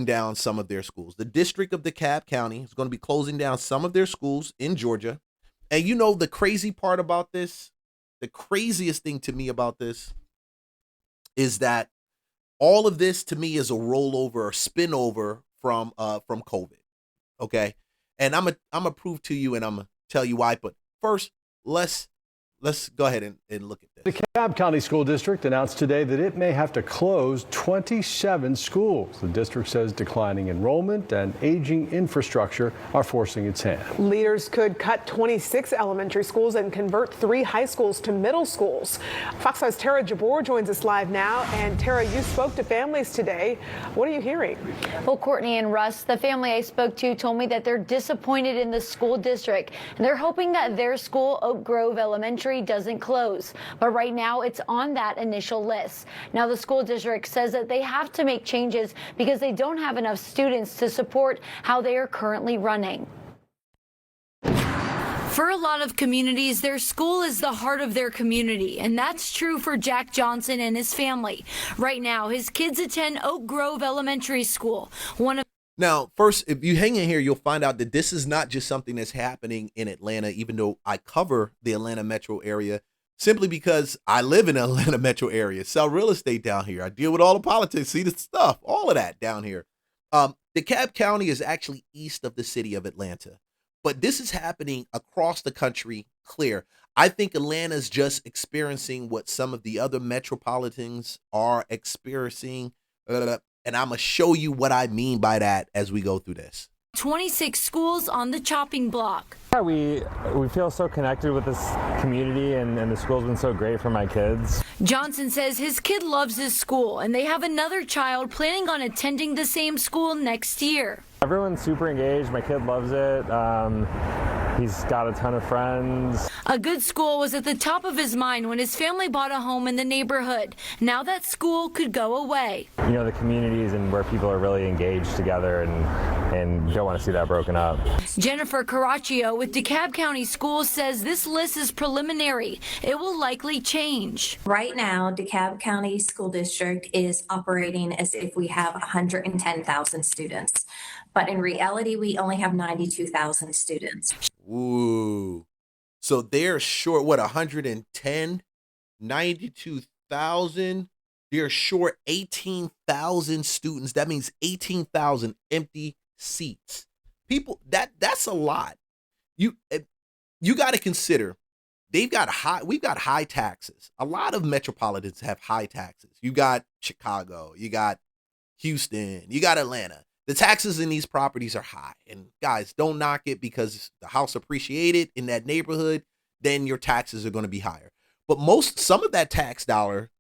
down some of their schools. The District of DeKalb County is going to be closing down some of their schools in Georgia. And you know the crazy part about this, the craziest thing to me about this is that all of this to me is a rollover or spinover from COVID. Okay. And I'm a prove to you and I'm gonna tell you why. But first, let's go ahead and look at this. The DeKalb County School District announced today that it may have to close 27 schools. The district says declining enrollment and aging infrastructure are forcing its hand. Leaders could cut 26 elementary schools and convert 3 high schools to middle schools. Fox 5's Tara Jabor joins us live now. And Tara, you spoke to families today. What are you hearing? Well, Courtney and Russ, the family I spoke to told me that they're disappointed in the school district and they're hoping that their school, Oak Grove Elementary, doesn't close. But right now it's on that initial list. Now the school district says that they have to make changes because they don't have enough students to support how they are currently running. For a lot of communities, their school is the heart of their community, and that's true for Jack Johnson and his family. Right now, his kids attend Oak Grove Elementary School. Now, first, if you hang in here, you'll find out that this is not just something that's happening in Atlanta, even though I cover the Atlanta metro area, simply because I live in the Atlanta metro area, sell real estate down here. I deal with all the politics, see the stuff, all of that down here. DeKalb County is actually east of the city of Atlanta, but this is happening across the country, clear. I think Atlanta's just experiencing what some of the other metropolitans are experiencing. And I'm going to show you what I mean by that as we go through this. 26 schools on the chopping block. Yeah, we feel so connected with this community and the school's been so great for my kids. Johnson says his kid loves his school and they have another child planning on attending the same school next year. Everyone's super engaged. My kid loves it. He's got a ton of friends. A good school was at the top of his mind when his family bought a home in the neighborhood. Now that school could go away. You know, the communities and where people are really engaged together and don't want to see that broken up. Jennifer Caraccio with DeKalb County Schools says this list is preliminary. It will likely change. Right now, DeKalb County School District is operating as if we have 110,000 students. But in reality, we only have 92,000 students. Ooh. So they're short, what, 110? 92,000? They're short 18,000 students. That means 18,000 empty seats. People, that's a lot. You got to consider we've got high taxes. A lot of metropolitans have high taxes. You got Chicago, you got Houston, you got Atlanta. The taxes in these properties are high. And guys, don't knock it because the house appreciated in that neighborhood, then your taxes are going to be higher. But some of that tax dollar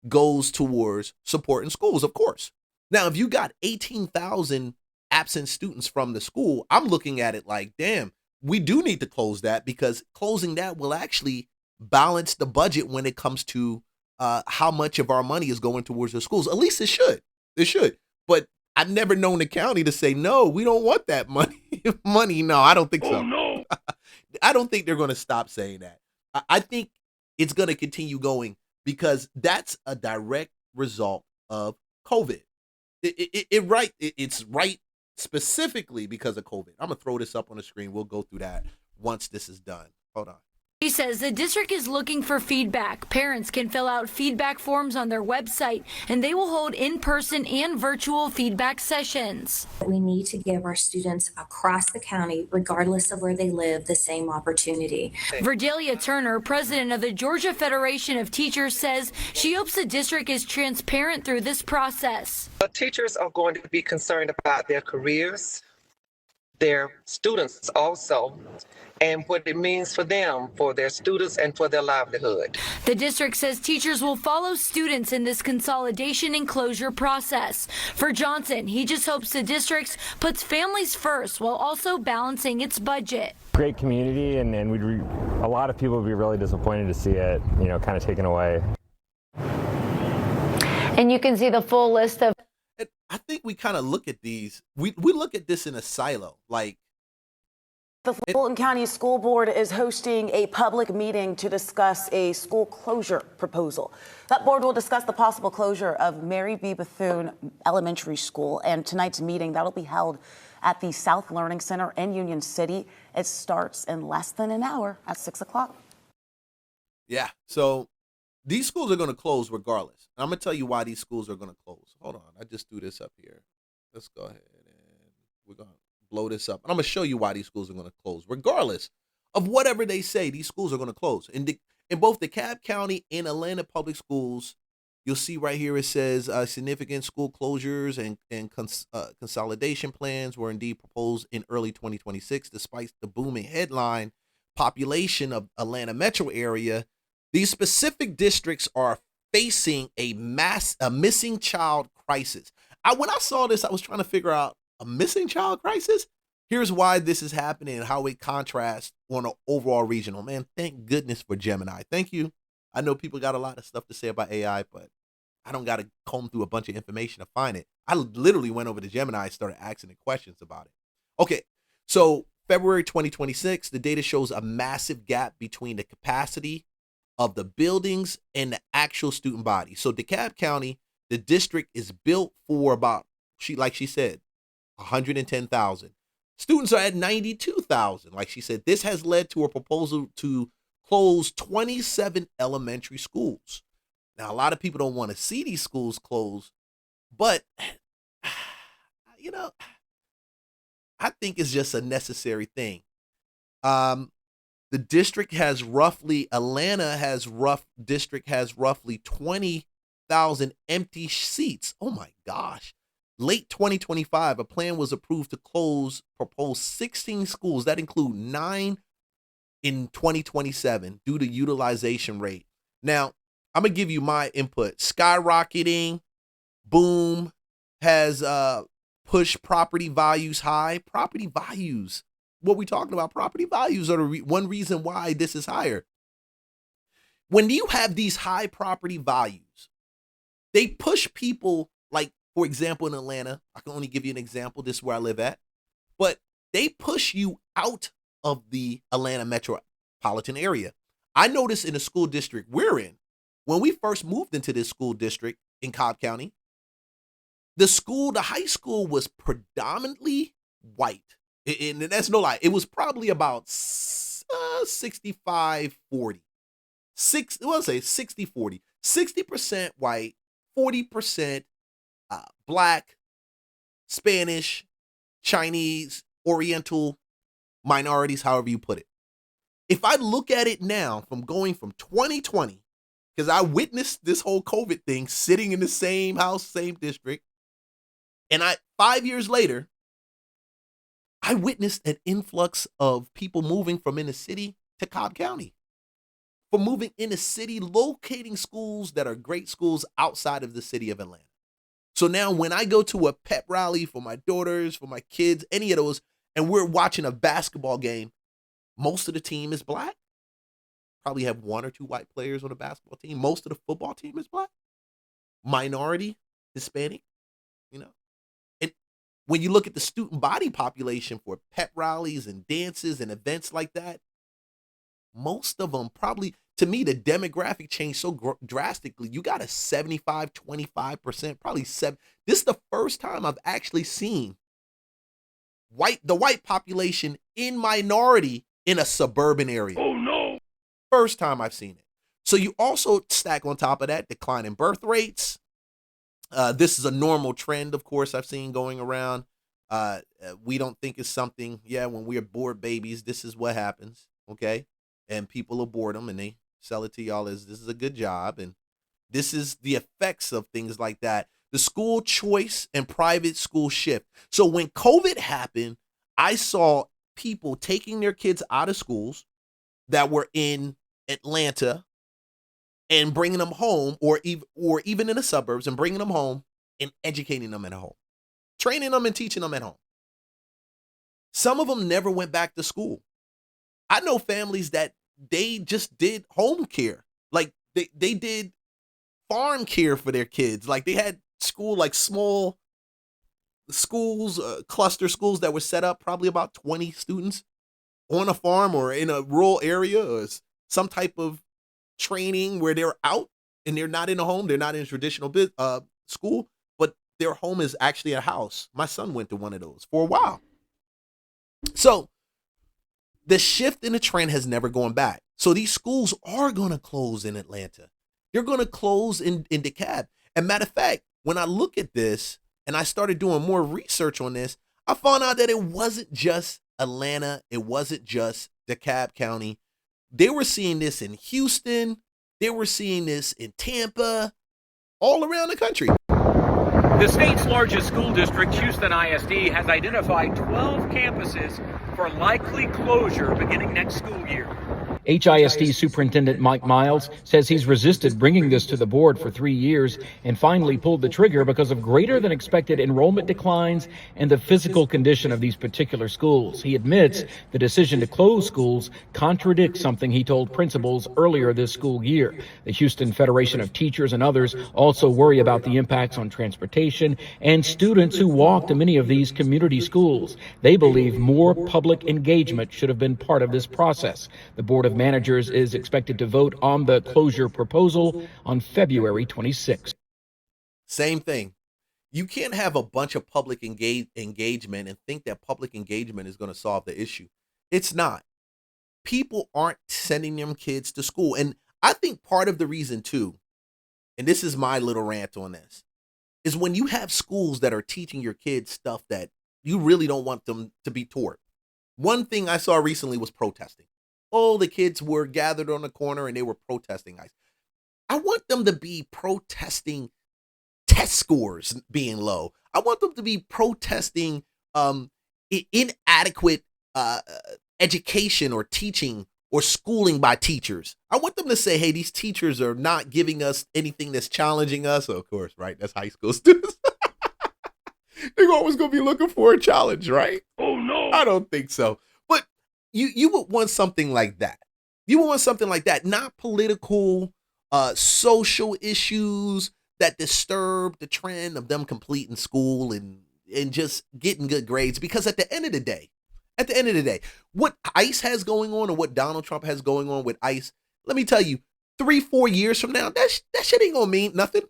goes towards supporting schools, of course. Now, if you got 18,000 absent students from the school, I'm looking at it like, damn, we do need to close that because closing that will actually balance the budget when it comes to how much of our money is going towards the schools. At least it should. It should. But I've never known the county to say, no, we don't want that money. No, I don't think so. Oh, no. I don't think they're going to stop saying that. I think it's going to continue going because that's a direct result of COVID. It's right specifically because of COVID. I'm going to throw this up on the screen. We'll go through that once this is done. Hold on. He says the district is looking for feedback. Parents can fill out feedback forms on their website, and they will hold in-person and virtual feedback sessions. We need to give our students across the county, regardless of where they live, the same opportunity. Verdelia Turner, president of the Georgia Federation of Teachers, says she hopes the district is transparent through this process. Teachers are going to be concerned about their careers, their students also, and what it means for them, for their students, and for their livelihood. The district says teachers will follow students in this consolidation and closure process. For Johnson, he just hopes the district puts families first while also balancing its budget. Great community, and a lot of people would be really disappointed to see it, kind of taken away. And you can see the full list of. I think we kind of look at these. We look at this in a silo, like The Fulton County School Board is hosting a public meeting to discuss a school closure proposal. That board will discuss the possible closure of Mary B. Bethune Elementary School, and tonight's meeting that'll be held at the South Learning Center in Union City. It starts in less than an hour at 6 o'clock. Yeah, so these schools are going to close regardless. And I'm going to tell you why these schools are going to close. Hold on, I just threw this up here. Let's go ahead and we're going to blow this up. And I'm going to show you why these schools are going to close. Regardless of whatever they say, these schools are going to close. In both DeKalb County and Atlanta Public Schools, you'll see right here it says significant school closures and consolidation plans were indeed proposed in early 2026. Despite the booming headline population of Atlanta metro area, these specific districts are facing a missing child crisis. When I saw this, I was trying to figure out a missing child crisis. Here's why this is happening and how it contrasts on an overall regional. Man, thank goodness for Gemini. Thank you. I know people got a lot of stuff to say about AI, but I don't got to comb through a bunch of information to find it. I literally went over to Gemini and started asking it questions about it. Okay, so February 2026, the data shows a massive gap between the capacity of the buildings and the actual student body. So DeKalb County, the district is built for about, like she said, 110,000. Students are at 92,000. Like she said, this has led to a proposal to close 27 elementary schools. Now, a lot of people don't want to see these schools close, but, you know, I think it's just a necessary thing. The district has roughly, district has roughly 20,000 empty seats. Oh my gosh. Late 2025, a plan was approved to propose 16 schools that include 9 in 2027 due to utilization rate. Now, I'm going to give you my input. Skyrocketing, boom, has pushed property values high. Property values, what we talking about? Property values are one reason why this is higher. When you have these high property values, they push people, like, for example, in Atlanta, I can only give you an example. This is where I live at. But they push you out of the Atlanta metropolitan area. I noticed in the school district we're in, when we first moved into this school district in Cobb County, the high school was predominantly white. And that's no lie. It was probably about 65-40. I'll say 60-40. 60% white, 40% Black, Spanish, Chinese, Oriental, minorities, however you put it. If I look at it now from going from 2020, because I witnessed this whole COVID thing sitting in the same house, same district, and 5 years later, I witnessed an influx of people moving from inner city to Cobb County, for moving in the city, locating schools that are great schools outside of the city of Atlanta. So now when I go to a pep rally for my daughters, for my kids, any of those, and we're watching a basketball game, most of the team is Black. Probably have 1 or 2 white players on the basketball team. Most of the football team is Black. Minority, Hispanic, you know. And when you look at the student body population for pep rallies and dances and events like that, most of them probably, to me, the demographic changed so drastically. You got a 75-25%, probably 7. This is the first time I've actually seen the white population in minority in a suburban area. Oh no! First time I've seen it. So you also stack on top of that decline in birth rates. This is a normal trend, of course, I've seen going around. We don't think it's something, when we're bored babies, this is what happens, okay? And people abort them and they sell it to y'all as this is a good job. And this is the effects of things like that. The school choice and private school shift. So when COVID happened, I saw people taking their kids out of schools that were in Atlanta and bringing them home, or even in the suburbs, and bringing them home and educating them at home, training them and teaching them at home. Some of them never went back to school. I know families that they just did home care. Like they did farm care for their kids. Like they had school, like small schools, cluster schools that were set up, probably about 20 students. on a farm or in a rural area or some type of training where they're out and they're not in a home, they're not in a traditional school, but their home is actually a house. My son went to one of those for a while. So the shift in the trend has never gone back. So these schools are going to close in Atlanta. They're going to close in Dekalb. And matter of fact, when I look at this and I started doing more research on this, I found out that it wasn't just Atlanta. It wasn't just DeKalb County. They were seeing this in Houston. They were seeing this in Tampa, all around the country. The state's largest school district, Houston ISD, has identified 12 campuses for likely closure beginning next school year. HISD Superintendent Mike Miles says he's resisted bringing this to the board for 3 years and finally pulled the trigger because of greater than expected enrollment declines and the physical condition of these particular schools. He admits the decision to close schools contradicts something he told principals earlier this school year. The Houston Federation of Teachers and others also worry about the impacts on transportation and students who walk to many of these community schools. They believe more public engagement should have been part of this process. The Board of Managers is expected to vote on the closure proposal on February 26th. Same thing. You can't have a bunch of public engagement and think that public engagement is going to solve the issue. It's not. People aren't sending them kids to school. And I think part of the reason too, and this is my little rant on this, is when you have schools that are teaching your kids stuff that you really don't want them to be taught. One thing I saw recently was protesting. Oh, the kids were gathered on the corner and they were protesting ICE. I want them to be protesting test scores being low. I want them to be protesting inadequate education or teaching or schooling by teachers. I want them to say, hey, these teachers are not giving us anything that's challenging us. So of course, right? That's high school students. They're always going to be looking for a challenge, right? Oh, no. I don't think so. But you would want something like that. You would want something like that, not political, social issues that disturb the trend of them completing school and just getting good grades. Because at the end of the day, what ICE has going on or what Donald Trump has going on with ICE, let me tell you, 3-4 years from now, that shit ain't going to mean nothing.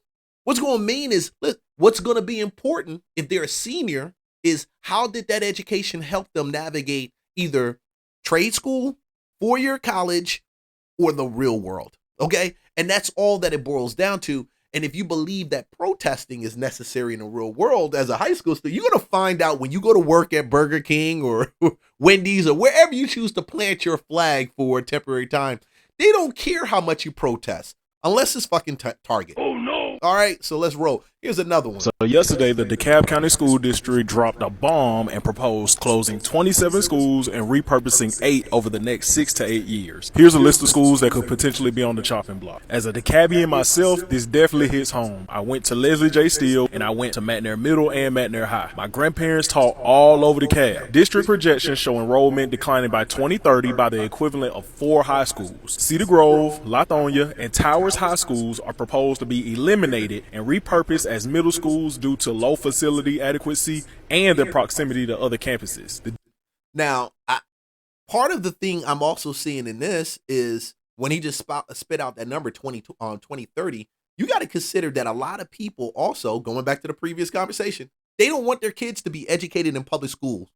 What's going to mean is, what's going to be important if they're a senior is how did that education help them navigate either trade school, 4-year college, or the real world, okay? And that's all that it boils down to. And if you believe that protesting is necessary in the real world as a high school student, you're going to find out when you go to work at Burger King or Wendy's or wherever you choose to plant your flag for a temporary time, they don't care how much you protest unless it's fucking Target. Oh, no. All right, so let's roll. Here's another one. So yesterday, the DeKalb County School District dropped a bomb and proposed closing 27 schools and repurposing 8 over the next 6 to 8 years. Here's a list of schools that could potentially be on the chopping block. As a DeKalbian myself, this definitely hits home. I went to Leslie J. Steele and I went to McNair Middle and McNair High. My grandparents taught all over DeKalb. District projections show enrollment declining by 2030 by the equivalent of 4 high schools. Cedar Grove, Lithonia, and Towers High Schools are proposed to be eliminated and repurposed as middle schools due to low facility adequacy and their proximity to other campuses. Now, part of the thing I'm also seeing in this is when he just spit out that number 2030, you got to consider that a lot of people also, going back to the previous conversation, they don't want their kids to be educated in public schools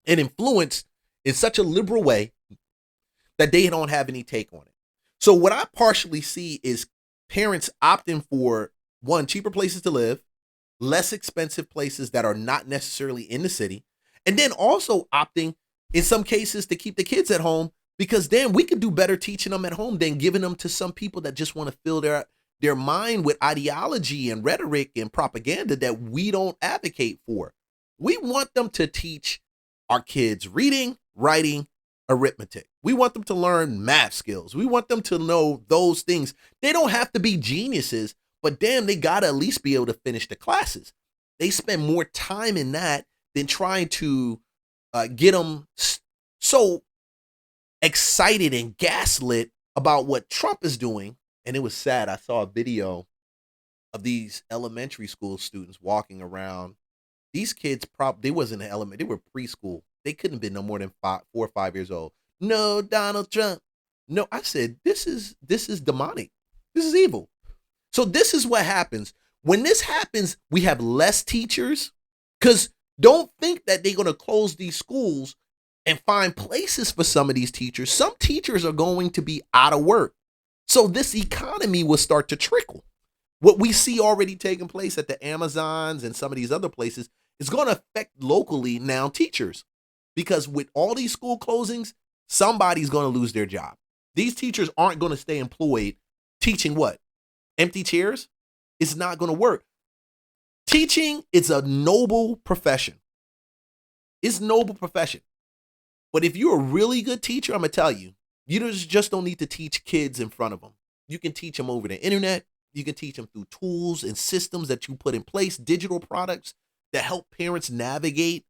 and influenced in such a liberal way that they don't have any take on it. So what I partially see is parents opting for, one, cheaper places to live, less expensive places that are not necessarily in the city, and then also opting in some cases to keep the kids at home because then we could do better teaching them at home than giving them to some people that just want to fill their mind with ideology and rhetoric and propaganda that we don't advocate for. We want them to teach our kids reading, writing, arithmetic. We want them to learn math skills. We want them to know those things. They don't have to be geniuses, but damn, they got to at least be able to finish the classes. They spend more time in that than trying to get them so excited and gaslit about what Trump is doing. And it was sad. I saw a video of these elementary school students walking around. These kids, they wasn't in elementary, they were preschool. they couldn't have been no more than 4 or 5 years old. No, Donald Trump. No, I said, this is demonic. This is evil. So this is what happens. When this happens, we have less teachers, because don't think that they're going to close these schools and find places for some of these teachers. Some teachers are going to be out of work. So this economy will start to trickle. What we see already taking place at the Amazons and some of these other places is going to affect locally now teachers, because with all these school closings, somebody's going to lose their job. These teachers aren't going to stay employed teaching what? Empty chairs? It's not going to work. Teaching is a noble profession. It's a noble profession. But if you're a really good teacher, I'm going to tell you, you just don't need to teach kids in front of them. You can teach them over the internet. You can teach them through tools and systems that you put in place, digital products that help parents navigate,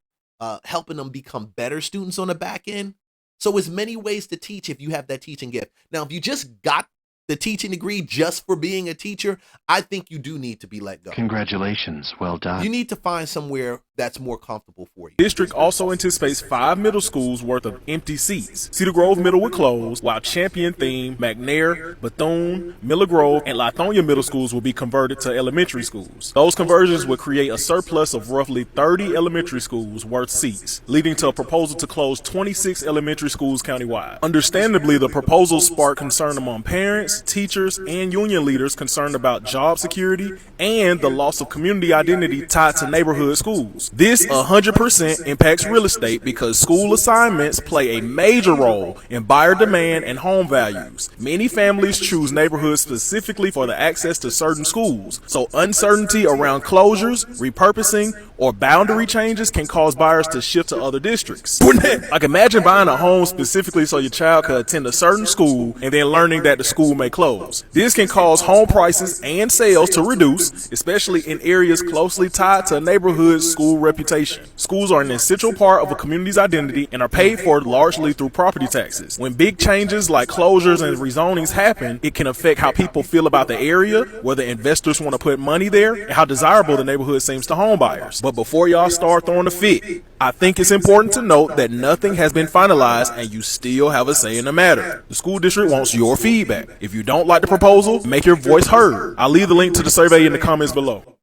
helping them become better students on the back end. So there's many ways to teach if you have that teaching gift. Now, if you just got the teaching degree just for being a teacher, I think you do need to be let go. Congratulations. Well done. You need to find somewhere that's more comfortable for you. District also anticipates 5 middle schools worth of empty seats. Cedar Grove Middle will close, while Champion Theme, McNair, Bethune, Miller Grove, and Lithonia middle schools will be converted to elementary schools. Those conversions would create a surplus of roughly 30 elementary schools worth seats, leading to a proposal to close 26 elementary schools countywide. Understandably, the proposal sparked concern among parents, teachers, and union leaders concerned about job security and the loss of community identity tied to neighborhood schools. This 100% impacts real estate because school assignments play a major role in buyer demand and home values. Many families choose neighborhoods specifically for the access to certain schools, so uncertainty around closures, repurposing, or boundary changes can cause buyers to shift to other districts. Like, imagine buying a home specifically so your child could attend a certain school and then learning that the school may close. This can cause home prices and sales to reduce, especially in areas closely tied to a neighborhood's school reputation. Schools are an essential part of a community's identity and are paid for largely through property taxes. When big changes like closures and rezonings happen, it can affect how people feel about the area, whether investors want to put money there, and how desirable the neighborhood seems to home buyers. But before y'all start throwing a fit, I think it's important to note that nothing has been finalized and you still have a say in the matter. The school district wants your feedback. If you don't like the proposal, make your voice heard. I'll leave the link to the survey in the comments below.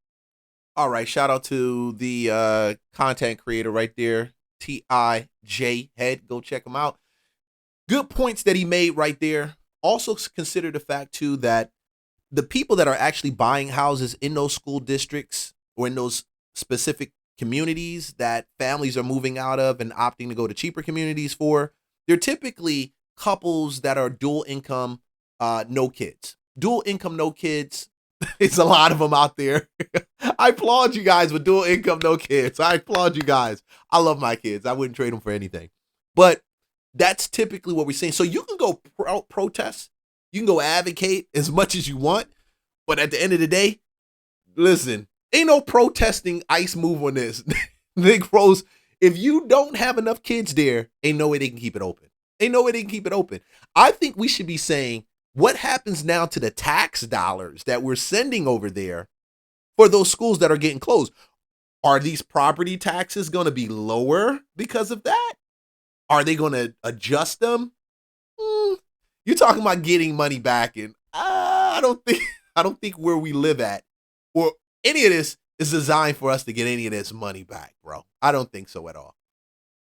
All right, shout out to the content creator right there, T.I.J. Head. Go check him out. Good points that he made right there. Also consider the fact, too, that the people that are actually buying houses in those school districts or in those specific communities that families are moving out of and opting to go to cheaper communities for, they're typically couples that are dual income, no kids. Dual income, no kids. It's a lot of them out there. I applaud you guys with dual income, no kids. I applaud you guys. I love my kids. I wouldn't trade them for anything. But that's typically what we're saying. So you can go protest. You can go advocate as much as you want. But at the end of the day, listen, ain't no protesting ICE move on this. Nick Rose, if you don't have enough kids there, ain't no way they can keep it open. Ain't no way they can keep it open. I think we should be saying, what happens now to the tax dollars that we're sending over there for those schools that are getting closed? Are these property taxes going to be lower because of that? Are they going to adjust them? You're talking about getting money back, and I don't think where we live at or any of this is designed for us to get any of this money back, bro. I don't think so at all.